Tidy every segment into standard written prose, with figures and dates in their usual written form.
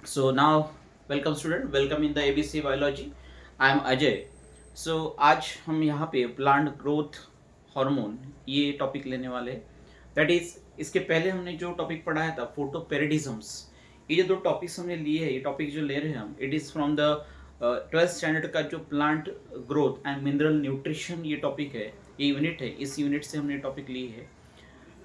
So now, welcome student, welcome in the ABC Biology. I am Ajay. So आज हम यहाँ पे plant growth hormone ये topic लेने वाले हैं. दैट इज इसके पहले हमने जो टॉपिक पढ़ाया था फोटोपेरिडिज्म्स. ये जो दो टॉपिक्स हमने लिए हैं, ये टॉपिक जो ले रहे हैं हम, it is from the 12th standard का जो plant growth and mineral nutrition ये टॉपिक है, ये यूनिट है. इस यूनिट से हमने टॉपिक ली है.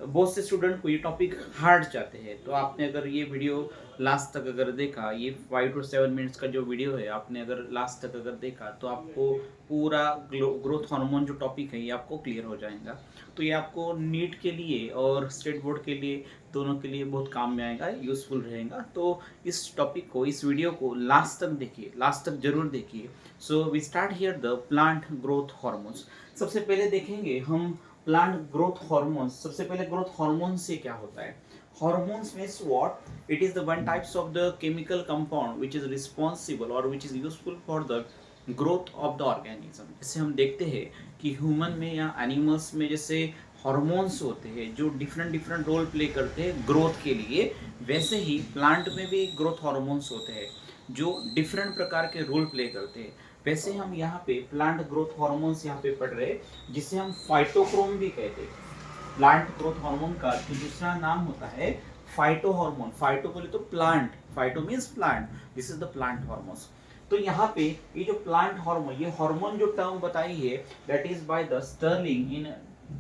बहुत से स्टूडेंट को ये टॉपिक हार्ड जाते हैं, तो आपने अगर ये वीडियो लास्ट तक अगर देखा, ये 5 to 7 मिनट्स का जो वीडियो है, आपने अगर लास्ट तक अगर देखा तो आपको पूरा ग्रोथ हार्मोन जो टॉपिक है ये आपको क्लियर हो जाएगा. तो ये आपको नीट के लिए और स्टेट बोर्ड के लिए दोनों के लिए बहुत काम में आएगा, यूज़फुल रहेगा. तो इस टॉपिक को, इस वीडियो को लास्ट तक देखिए, लास्ट तक जरूर देखिए. So we start here the plant growth hormones. सबसे पहले देखेंगे हम प्लांट ग्रोथ हार्मोन्स. सबसे पहले ग्रोथ हार्मोन से क्या होता है. Hormones means what, it is the one types of the chemical compound which is responsible और which is useful for the growth of the organism. जैसे हम देखते हैं कि ह्यूमन में या एनिमल्स में जैसे हार्मोन्स होते हैं जो डिफरेंट डिफरेंट रोल प्ले करते हैं ग्रोथ के लिए, वैसे ही प्लांट में भी ग्रोथ हार्मोन्स होते हैं जो डिफरेंट प्रकार के रोल प्ले करते हैं. वैसे हम यहाँ पे प्लांट ग्रोथ हार्मोन्स यहाँ पे पढ़ रहे हैं, जिसे हम फाइटोक्रोम भी कहते हैं. प्लांट ग्रोथ हार्मोन का जो दूसरा नाम होता है फाइटो हार्मोन. फाइटो बोले तो plant, phyto means plant, this is the plant hormones. तो यहाँ पे ये जो प्लांट हार्मोन, ये हार्मोन जो टर्म बताई है that is by the Starling in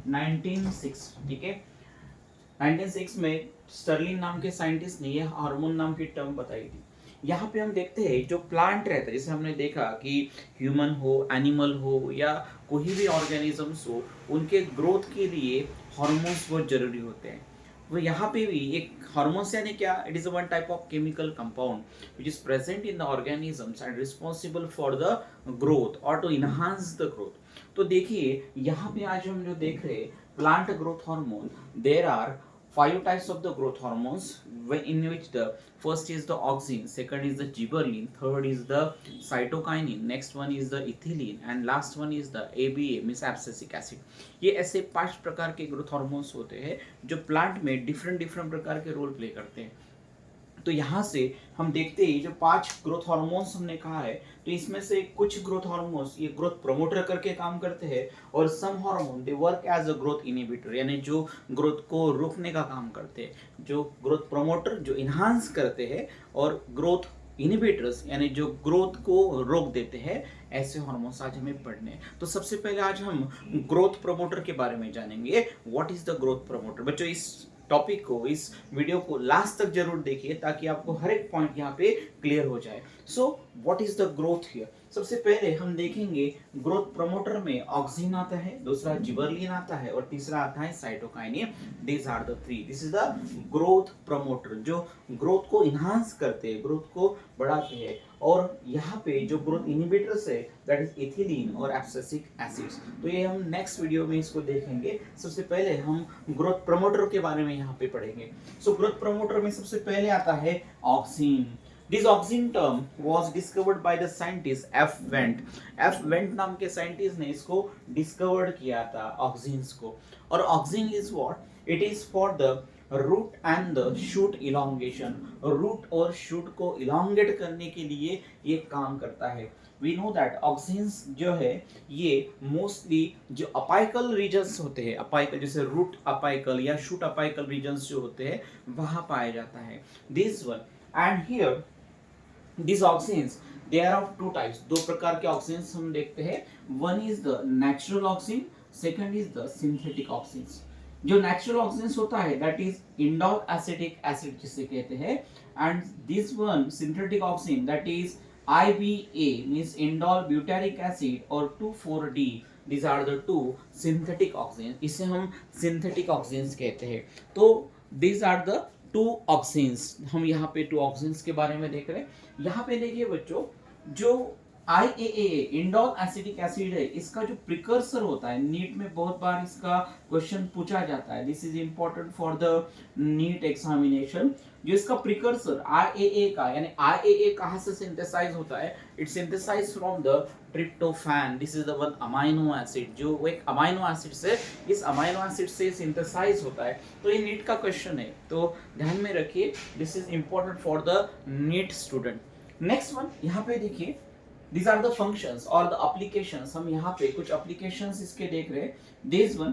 1906. ठीक है, 1906 में स्टर्लिंग नाम के साइंटिस्ट ने ये हार्मोन नाम की टर्म बताई थी. यहाँ पे हम देखते हैं जो प्लांट रहता है, जैसे हमने देखा कि ह्यूमन हो, एनिमल हो या कोई भी ऑर्गेनिजम्स हो, उनके ग्रोथ के लिए हार्मोन्स बहुत जरूरी होते हैं. वो यहाँ पे भी एक हार्मोन्स यानी क्या, it is one type of chemical compound which is present in the organisms and responsible for the growth और टू इनहांस द ग्रोथ. तो देखिए यहाँ पे आज हम जो देख रहे हैं plant growth hormone, there are five types of the growth hormones, in which the first is the auxin, second is the gibberellin, third is the cytokinin, next one is the ethylene and last one is the ABA means abscisic acid. ये ऐसे 5 प्रकार के growth hormones होते हैं जो plant में different different प्रकार के रोल प्ले करते हैं. तो यहाँ से हम देखते हैं जो 5 ग्रोथ हार्मोन्स हमने कहा है, तो इसमें से कुछ ग्रोथ हार्मोन्स ये ग्रोथ प्रमोटर करके काम करते हैं और some hormone they work as a growth inhibitor, यानी जो ग्रोथ को रोकने का काम करते हैं. जो ग्रोथ प्रमोटर जो इन्हांस करते हैं और ग्रोथ इनहिबिटर्स यानी जो ग्रोथ को रोक देते हैं, ऐसे हार्मोन्स आज हमें पढ़ने हैं. तो सबसे पहले आज हम ग्रोथ प्रमोटर के बारे में जानेंगे. What is the growth promoter. बच्चों इस टॉपिक को, इस वीडियो को लास्ट तक जरूर देखिए ताकि आपको हर एक पॉइंट यहाँ पे क्लियर हो जाए. So what is the growth here. सबसे पहले हम देखेंगे ग्रोथ प्रमोटर में ऑक्सिन आता है, दूसरा जिबरलिन आता है और तीसरा आता है cytokinin. This are the three. This is the growth promoter जो ग्रोथ को इनहांस करते हैं, ग्रोथ को बढ़ाते हैं. और यहाँ पे जो ग्रोथ इनहिबिटर्स है दैट इज इथिलीन और एब्सिसिक एसिड्स. तो ये हम नेक्स्ट वीडियो में इसको देखेंगे. सबसे पहले हम ग्रोथ प्रमोटर के बारे में यहाँ पे पढ़ेंगे. सो ग्रोथ प्रमोटर में सबसे पहले आता है auxin. This auxin term was discovered by the scientist F. Wendt. F. Wendt नाम के साइंटिस्ट ने इसको डिस्कवर्ड किया था ऑक्सिन्स को. और auxin is what, it is for the root and the shoot elongation. Root और शूट को इलोंगेट करने के लिए ये काम करता है. वी नो दैट ऑक्सिन्स जो है ये मोस्टली जो अपाइकल रीजन्स होते हैं, अपाइकल जैसे रूट अपाइकल या शूट अपाइकल रीजन्स जो होते हैं वहाँ पाया जाता है. This one and here these auxins, they are of two types. दो प्रकार के ऑक्सिन्स हम देखते हैं. One is the natural auxin, second is the synthetic auxins. जो नेचुरल ऑक्सिन्स होता है that is indole acetic acid जिसे कहते हैं. And this one synthetic auxin that is IBA means indole butyric acid और 2,4-D. these are the two synthetic oxins. इसे हम synthetic oxins कहते हैं. तो these are the two auxins. हम यहाँ पे टू ऑक्सिन्स के बारे में देख रहे हैं. यहाँ पे देखिए बच्चों, जो IAA इंडोल एसिटिक एसिड है, इसका जो प्रिकर्सर होता है, नीट में बहुत बार इसका क्वेश्चन पूछा जाता है, this is important for the NEET examination. जो इसका प्रिकर्सर IAA का, यानी IAA कहां से सिंथेसाइज होता है, it's synthesize from the tryptophan, this is the one amino acid, जो एक अमाइनो एसिड से, इस अमाइनो एसिड से सिंथेसाइज होता है। तो ये नीट का क्वेश्चन है, तो ध्यान में रखिए, this is important for the NEET student. Next one, यहाँ पे देखिए, these are the functions or the applications, हम यहाँ पे कुछ applications इसके देख रहे हैं। this one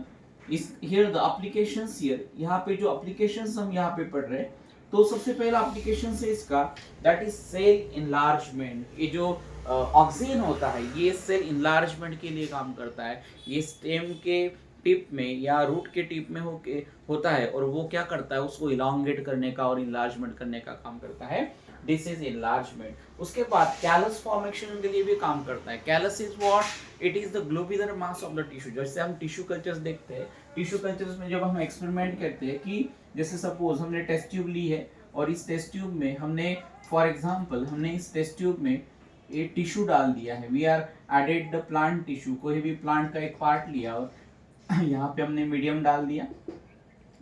is here the applications here, यहाँ पे जो applications हम यहाँ पे पढ़ रहे हैं, तो सबसे पहला applications है इसका, that is cell enlargement। ये जो ऑक्सीजन होता है, ये सेल इनलार्जमेंट के लिए काम करता है। ये स्टेम के टिप में या रूट के टिप में होता है, और वो क्या करता है, उसको इलांगेट करने का और इनलार्जमेंट करने का काम करता है, दिस इज इनलार्जमेंट। उसके बाद कैलस फॉर्मेशन के लिए भी काम करता है। Callus is what, it is the globular mass of the tissue. जैसे हम टिश्यू कल्चर्स देखते हैं, टिश्यू कल्चर्स में जब हम एक्सपेरिमेंट करते हैं कि जैसे सपोज हमने टेस्ट ट्यूब ली है, और इस टेस्ट ट्यूब में हमने, फॉर एग्जांपल, हमने इस टेस्ट ट्यूब में ये टिश्यू डाल दिया है, we are added the plant tissue, कोई भी प्लांट का एक पार्ट लिया और यहाँ पे हमने मीडियम डाल दिया,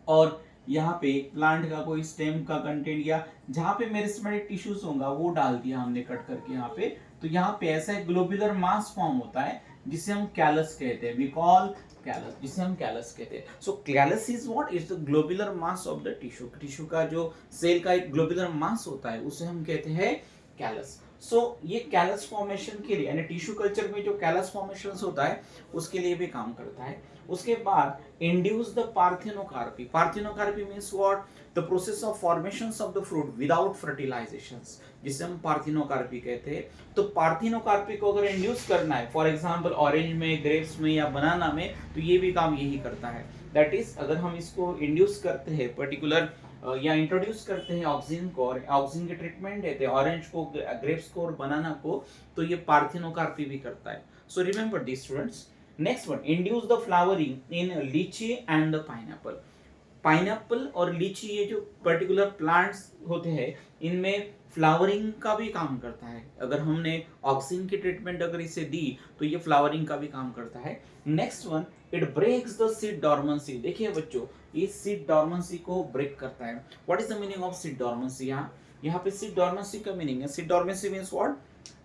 और यहाँ पे प्लांट का कोई स्टेम का कंटेंट या जहाँ पे मेरिस्टेमेटिक टिश्यूज होगा वो डाल दिया हमने कट करके यहाँ पे। तो यहाँ पे ऐसा एक ग्लोबुलर मास फॉर्म होता है जिसे हम कैलस कहते हैं, वी कॉल कैलस, जिसे हम कैलस कहते हैं। So callus is what, is the globular mass of the tissue. Tissue का जो सेल का एक ग्लोबुलर मास होता है उसे हम कहते हैं कैलस। सो ये कैलस फॉर्मेशन के लिए, यानी टिश्यू कल्चर में जो कैलस फॉर्मेशन होता है उसके लिए भी काम करता है। उसके बाद induce the parthenocarpy. Parthenocarpy means what, the process of formations of the fruit without fertilizations, जिसे हम पार्थिनोकार्पी कहते हैं। तो पार्थिनोकार्पी को अगर इंड्यूस करना है, फॉर एग्जांपल ऑरेंज में, ग्रेप्स में या बनाना में, तो ये भी काम यही करता है। दैट इज, अगर हम इसको इंड्यूस करते हैं पर्टिकुलर या इंट्रोड्यूस करते हैं ऑक्सीजन को, और ऑक्सीजन के ट्रीटमेंट देते हैं ऑरेंज को, ग्रेप्स को और बनाना को, तो ये पार्थिनोकार्पी भी करता है। So remember this students. Next one, induce the flowering इन लीची एंड द पाइनएप्पल। पाइनएप्पल और लीची, ये जो पर्टिकुलर प्लांट्स होते हैं, इनमें फ्लावरिंग का भी काम करता है। अगर हमने ऑक्सीजन की ट्रीटमेंट अगर इसे दी तो ये फ्लावरिंग का भी काम करता है। Next one, it breaks the seed dormancy. देखिए बच्चों, ये सीड डॉर्मेंसी को ब्रेक करता है। What is the meaning of seed dormancy? यहाँ पे सीड डॉर्मेंसी का मीनिंग है, seed dormancy means what,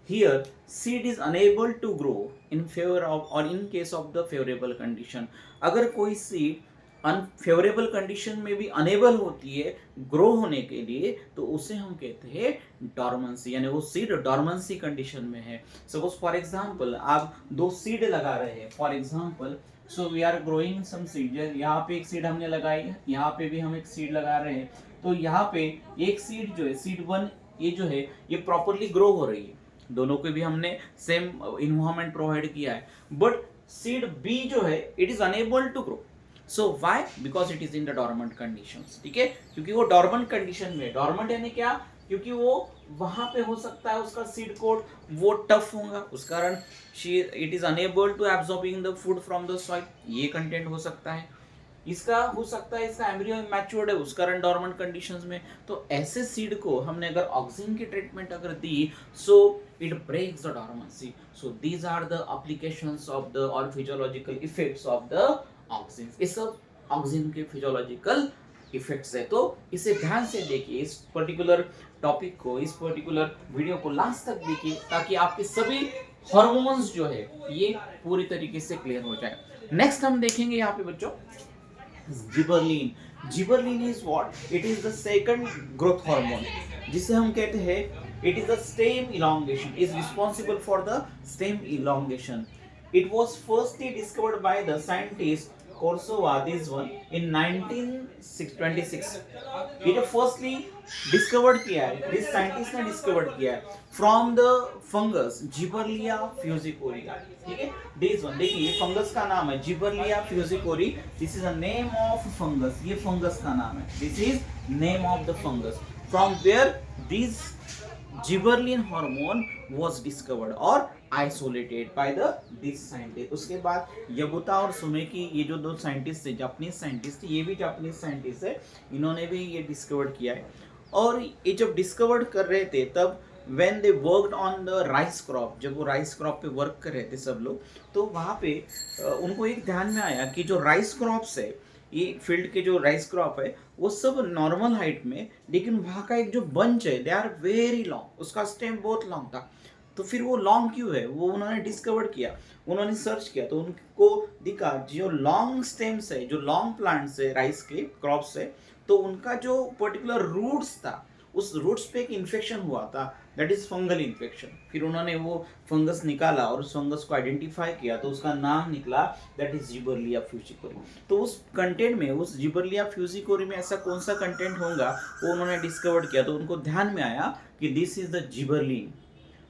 here seed is unable to grow in favor of or in case of the favorable condition। अगर कोई seed unfavourable condition में भी enable होती है ग्रो होने के लिए, तो उसे हम कहते हैं डॉर्मेंसी, यानी वो सीड डॉर्मेंसी कंडीशन में है। सपोज फॉर एग्जांपल, आप दो सीड लगा रहे हैं, for example, so we are growing some seed. यहाँ पे एक सीड हमने लगाई है, यहाँ पे भी हम एक सीड लगा रहे हैं। तो यहाँ पे एक सीड जो है, सीड वन, ये जो है ये प्रॉपरली ग्रो हो रही है, दोनों को भी हमने सेम इन्वायरमेंट प्रोवाइड किया है। बट सीड बी जो है, it is unable to grow. So why? Because it is in the dormant conditions. ठीक है, क्योंकि वो डॉर्मेंट कंडीशन में, डॉर्मेंट यानी क्या, क्योंकि वो वहां पे हो सकता है उसका सीड कोड वो टफ होगा, उस कारण it is unable to absorbing the food from the soil, ये कंटेंट हो सकता है। इसका हो सकता है इसका एम्ब्रियो मैच्योर्ड है, उस कारण डॉर्मेंट कंडीशंस में। तो ऐसे सीड को हमने अगर ऑक्सीजन की ट्रीटमेंट अगर दी, so it breaks the dormancy. So these are the applications of the और physiological effects of the oxygen. ये सब ऑक्सीजन के फिजियोलॉजिकल इफेक्ट्स है। तो इसे ध्यान से देखिए, इस पर्टिकुलर टॉपिक को, इस पर्टिकुलर वीडियो को लास्ट तक देखिए, ताकि आपके सभी हार्मोन्स जो है ये पूरी तरीके से क्लियर हो जाए। नेक्स्ट हम देखेंगे यहाँ पे बच्चों gibberellin. Gibberellin is what, it is the second growth hormone, जिसे हम कहते हैं it is the stem elongation, is responsible for the stem elongation. It was firstly discovered by the scientist Korsova, this one, in 1926। ये जो firstly discovered किया है, this scientist ने discovered किया है from the fungus Gibberella fusaricoria। ठीक है, this one देखिए, ये फंगस का नाम है Gibberella fusaricoria। This is a name of fungus, ये फंगस का नाम है, this is name of the fungus from where this gibberellin hormone was discovered और isolated by the this scientist। उसके बाद यबुता और सुमेकी, ये जो दो साइंटिस्ट थे, जापानीज साइंटिस्ट थे, ये भी जापानीज साइंटिस्ट है, इन्होंने भी ये डिस्कवर किया है। और ये जब डिस्कवर कर रहे थे तब when they worked on the rice crop, जब वो राइस क्रॉप पे वर्क कर रहे थे सब लोग, तो वहाँ पे उनको एक ध्यान में आया कि जो राइस क्रॉप्स है, ये फील्ड के जो राइस क्रॉप है वो सब नॉर्मल हाइट में, लेकिन वहाँ का एक जो बंच है दे आर वेरी लॉन्ग, उसका स्टेम बहुत लॉन्ग था। तो फिर वो लॉन्ग क्यों है, वो उन्होंने डिस्कवर किया, उन्होंने सर्च किया, तो उनको दिखा जो लॉन्ग स्टेम्स है, जो लॉन्ग प्लांट्स है राइस के क्रॉप्स है, तो उनका जो पर्टिकुलर रूट्स था, उस रूट्स पे एक इन्फेक्शन हुआ था, दैट इज फंगल इन्फेक्शन। फिर उन्होंने वो फंगस निकाला और उस फंगस को आइडेंटिफाई किया, तो उसका नाम निकला, दैट इज जिबर्लिया फ्यूजिकोरी। तो उस कंटेंट में, उस जिबर्लिया फ्यूजिकोरी में ऐसा कौन सा कंटेंट होगा वो उन्होंने डिस्कवर किया, तो उनको ध्यान में आया कि this is the gibberellin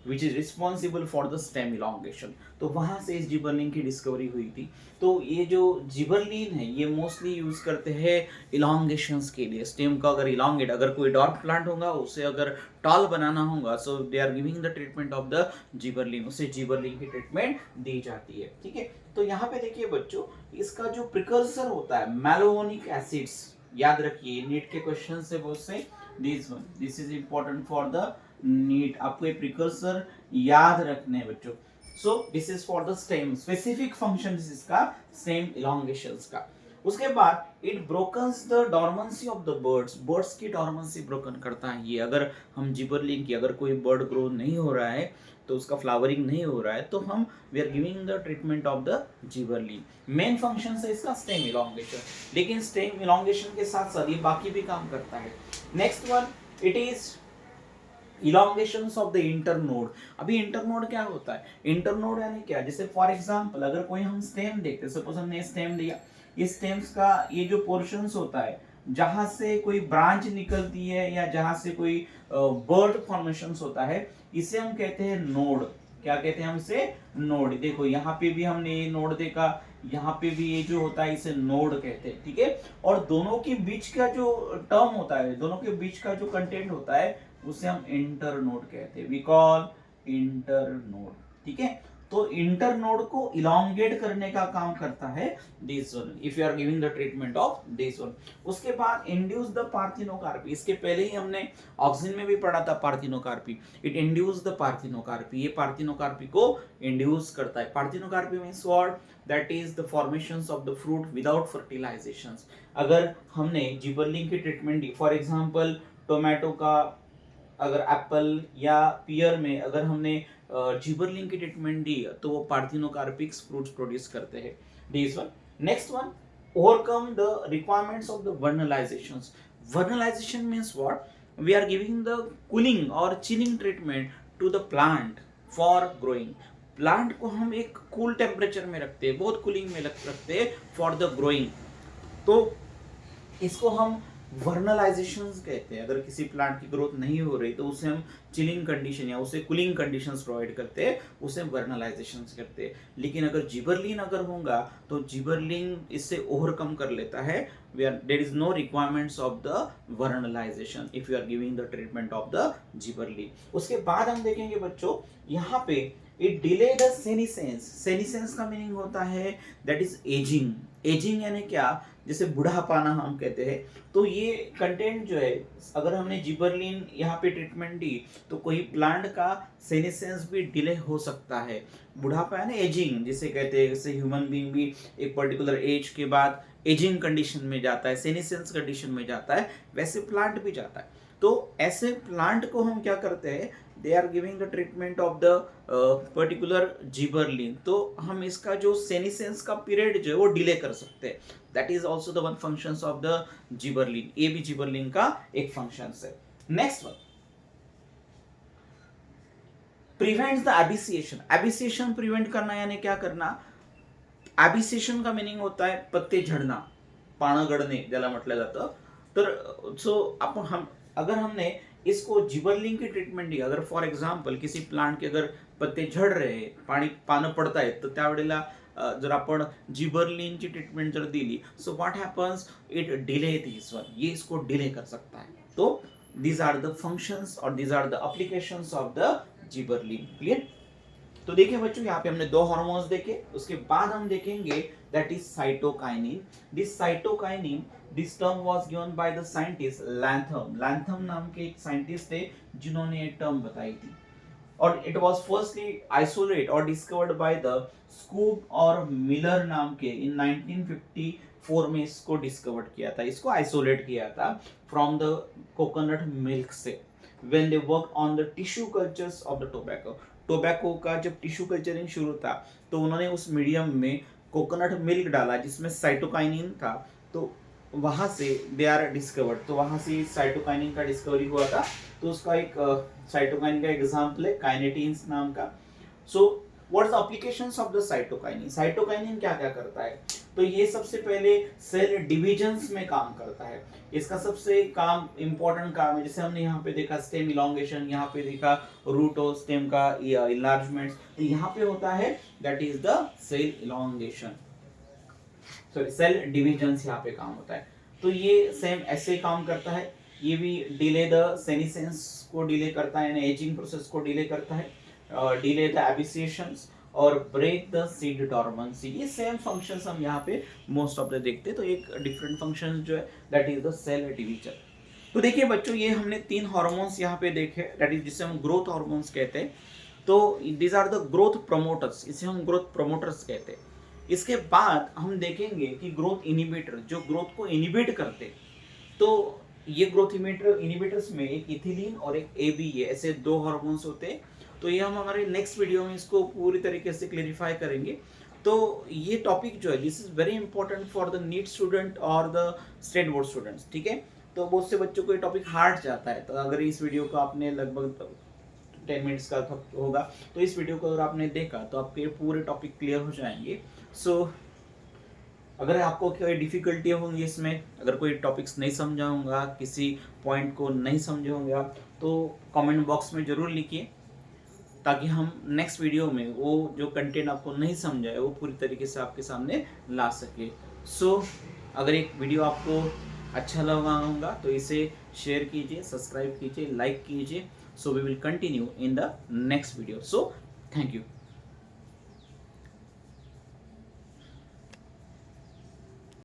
which is responsible for the stem elongation. तो वहां से इस जिबरलिन की डिस्कवरी हुई थी। तो ये जो जिबरलिन है ये मोस्टली यूज करते हैं इलांगेशंस के लिए। स्टेम का अगर इलांगेट, अगर कोई डॉर्क प्लांट होगा उसे अगर टॉल बनाना होगा, so they are giving the treatment of the gibberellin, उसे जिबरलिन की ट्रीटमेंट दी जाती है। ठीक है, तो यहाँ पे देखिए बच्चों, इसका जो प्रिकर्सर होता है मैलोनिक एसिड्स, याद रखिए नीट के क्वेश्चन से बहुत से, this is important for the NEET, आपको ये प्रिकर्सर याद रखने हैं बच्चों। So this is for the stem, specific function इसका स्टेम इलांगेशंस का। उसके बाद it brokens the dormancy of the birds, birds की डॉर्मेंसी ब्रोकन करता है ये। अगर हम जिबरलिन की, अगर कोई बर्ड ग्रो नहीं हो रहा है, तो उसका फ्लावरिंग नहीं हो रहा है, तो हम we are giving the treatment of the gibberellin. Main function है इसका स्टेम इलांगेशन, लेकिन स्टेम इलांगेशन के साथ साथ ये बाकी भी काम करता है। Next one, it is elongations of the internode. अभी इंटरनोड क्या होता है, इंटरनोड यानी क्या, जैसे फॉर एग्जांपल अगर कोई हम स्टेम देखते हैं, सपोज हमने स्टेम दिया, इस स्टेम्स का ये जो पोर्शंस होता है जहां से कोई ब्रांच निकलती है या जहां से कोई बर्ड फॉर्मेशंस होता है, इसे हम कहते हैं नोड। क्या कहते हैं हम इसे, नोड। देखो यहाँ पे भी हमने ये नोड देखा, यहाँ पे भी ये जो होता है इसे नोड कहते हैं। ठीक है, और दोनों के बीच का जो टर्म होता है, दोनों के बीच का जो कंटेंट होता है उसे हम इंटरनोड कहते हैं, वी कॉल इंटरनोड। ठीक है, तो इंटरनोड को इलांगेट करने का काम करता है this one, if you are giving the treatment of this one. उसके बाद इंड्यूस द पार्थिनोकार्पी, इसके पहले ही हमने ऑक्सीजन में भी पढ़ा था parthenocarpy, it induce the parthenocarpy, ये पार्थिनोकार्पी को इंड्यूस करता है। Parthenocarpy means what, that is the formations of the fruit without fertilizations. अगर हमने जिबरलिन की ट्रीटमेंट दी, फॉर एग्जांपल टोमेटो का, अगर एप्पल या पियर में अगर हमने जिबरलिन की ट्रीटमेंट दी, तो वो पार्थिनोकार्पिक्स फ्रूट्स प्रोड्यूस करते हैं। This one. Next one, overcome the requirements of the vernalizations. Vernalization means what, we are giving the cooling और chilling treatment to the plant for growing. Plant को हम एक कूल टेम्परेचर में रखते हैं, बहुत कूलिंग में रखते हैं फॉर द ग्रोइंग, तो इसको हम वर्नलाइजेशंस कहते हैं। अगर किसी प्लांट की ग्रोथ नहीं हो रही तो उसे हम चिलिंग कंडीशन या उसे कूलिंग कंडीशंस प्रोवाइड करते हैं, उसे वर्नलाइजेशंस करते हैं। लेकिन अगर जिबरलिन अगर होगा तो जिबरलिन इससे ओवरकम कर लेता है, there is no requirements of the vernalization if you are giving the treatment of the gibberellin. उसके बाद हम देखेंगे बच्चों, यहाँ पे it delay the senescence. Senescence का मीनिंग होता है दैट इज एजिंग। एजिंग यानी क्या, जैसे बुढ़ापाना हम कहते हैं। तो ये कंटेंट जो है, अगर हमने जिबरलिन यहाँ पे ट्रीटमेंट दी तो कोई प्लांट का सेनिसेंस भी डिले हो सकता है। बुढ़ापा है ना, एजिंग जिसे कहते हैं, जैसे ह्यूमन बीइंग भी एक पर्टिकुलर एज के बाद एजिंग कंडीशन में जाता है, सेनिसेंस कंडीशन में जाता है, वैसे प्लांट भी जाता है। तो ऐसे प्लांट को हम क्या करते हैं, they are giving the treatment of the particular gibberellin, तो हम इसका जो सेनिसेंस का पीरियड जो है वो डिले कर सकते हैं। That is also the one functions of the gibberellin, ये भी जिबरलिन का एक फंक्शन है। Next one, prevents the abscission. Abscission prevent करना यानी क्या करना, एबिसिएशन का मीनिंग होता है पत्ते झड़ना, पानं गळणे ज्याला म्हटलं जातं। तर सो आपण हम अगर हमने इसको जिबरलिन की ट्रीटमेंट दी, अगर फॉर एग्जांपल किसी प्लांट के अगर पत्ते झड़ रहे हैं, पानं पडतायत, तर त्यावेळेला जर आपण जिबरलिनची ट्रीटमेंट जर दिली, so what happens, it delay this one, ये इसको डिले कर सकता है। तो these are the functions or these are the applications of the gibberellin. Clear? तो देखिए बच्चों, यहाँ पे हमने दो हार्मोन्स देखे, उसके बाद हम देखेंगे that is cytokinin. This cytokinin, this term was given by the scientist Letham. Letham नाम के एक साइंटिस्ट थे जिन्होंने ये टर्म बताई थी, और इट वाज फर्स्टली आइसोलेट और डिस्कवर्ड बाय द स्कूब और मिलर नाम के इन 1954 में इसको डिस्कवर्ड किया था, इसको आइसोलेट किया था फ्रॉम द कोकोनट मिल्क से when they work on the tissue cultures of the tobacco. Tobacco का जब टिश्यू कल्चरिंग शुरू था तो उन्होंने उस मीडियम में कोकोनट मिल्क डाला जिसमें साइटोकाइनिन था, तो वहां से दे आर डिस्कवर्ड, तो वहां से साइटोकाइनिन का डिस्कवरी हुआ था। तो उसका एक साइटोकाइनिन का एग्जांपल है काइनेटिन्स नाम का। So what is applications of the cytokinin? Cytokinin क्या क्या करता है? तो ये सबसे पहले सेल डिविजन्स में काम करता है। इसका सबसे काम इंपॉर्टेंट काम है, जैसे हमने यहाँ पे देखा स्टेम इलोंगेशन, यहाँ पे देखा रूट और स्टेम का इलार्जमेंट, तो यहाँ पे होता है that is the cell elongation, sorry cell divisions यहाँ पे काम होता है। तो ये सेम ऐसे काम करता है, ये भी डिले द सेनिसेंस को डिले करता है, यानी एजिंग प्रोसेस को डिले करता है, डिले द एबिसिएशंस और ब्रेक द सीड डॉर्मेंसी। ये सेम फंक्शंस हम यहाँ पे मोस्ट ऑफ द देखते हैं। तो एक डिफरेंट फंक्शन जो है that is the cell division. तो देखिए बच्चों, ये हमने तीन हार्मोन्स यहाँ पे देखे, दैट इज जिसे हम ग्रोथ हार्मोन्स कहते हैं। तो these are the growth promoters, इसे हम ग्रोथ प्रोमोटर्स कहते हैं। इसके बाद हम देखेंगे कि ग्रोथ इनिबिटर, जो ग्रोथ को इनिबिट करते, तो ये ग्रोथ इनिबिटर्स में एक इथिलीन और एक एबीए ऐसे दो हार्मोन्स होते हैं। तो ये हम हमारे नेक्स्ट वीडियो में इसको पूरी तरीके से क्लेरिफाई करेंगे। तो ये टॉपिक जो है this is very important for the NEET student और द स्टेट बोर्ड स्टूडेंट्स, ठीक है। तो बहुत से बच्चों को ये टॉपिक हार्ड जाता है, तो अगर इस वीडियो को आपने लगभग 10 मिनट्स का होगा, तो इस वीडियो को अगर आपने देखा तो आपके पूरे टॉपिक क्लियर हो जाएंगे। सो अगर आपको कोई डिफिकल्टी होंगी इसमें, अगर कोई टॉपिक्स नहीं समझा होगा, किसी पॉइंट को नहीं समझे होंगे आप, तो कमेंट बॉक्स में ज़रूर लिखिए, ताकि हम नेक्स्ट वीडियो में वो जो कंटेंट आपको नहीं समझा है वो पूरी तरीके से आपके सामने ला सके। सो अगर एक वीडियो आपको अच्छा लगा होगा तो इसे शेयर कीजिए, सब्सक्राइब कीजिए, लाइक कीजिए। So we will continue in the next video. So thank you.